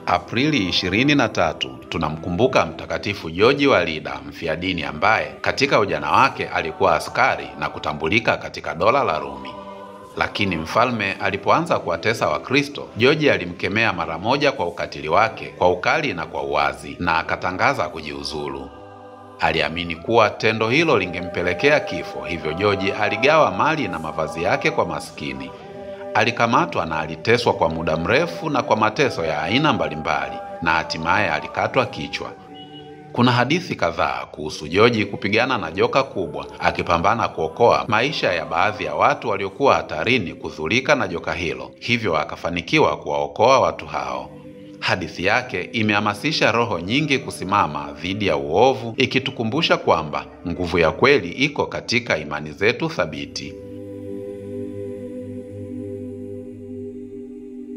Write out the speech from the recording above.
Aprili 23 tunamkumbuka Mtakatifu George wa Lida, mfiadini ambaye katika ujana wake alikuwa askari na kutambulika katika dola la Rumi. Lakini mfalme alipoanza kuwatesa Wakristo, George alimkemea mara moja kwa ukatili wake, kwa ukali na kwa uwazi, na akatangaza kujiuzulu. Aliamini kuwa tendo hilo lingempelekea kifo, hivyo George aligawa mali na mavazi yake kwa maskini. Alikamatwa na aliteswa kwa muda mrefu na kwa mateso ya aina mbalimbali, na hatimaye alikatwa kichwa. Kuna hadithi kadhaa kuhusu George kupigana na joka kubwa, akipambana kuokoa maisha ya baadhi ya watu waliokuwa hatarini kudhurika na joka hilo, hivyo akafanikiwa kuwaokoa watu hao. Hadithi yake imehamasisha roho nyingi kusimama dhidi ya uovu, ikitukumbusha kwamba nguvu ya kweli iko katika imani zetu thabiti.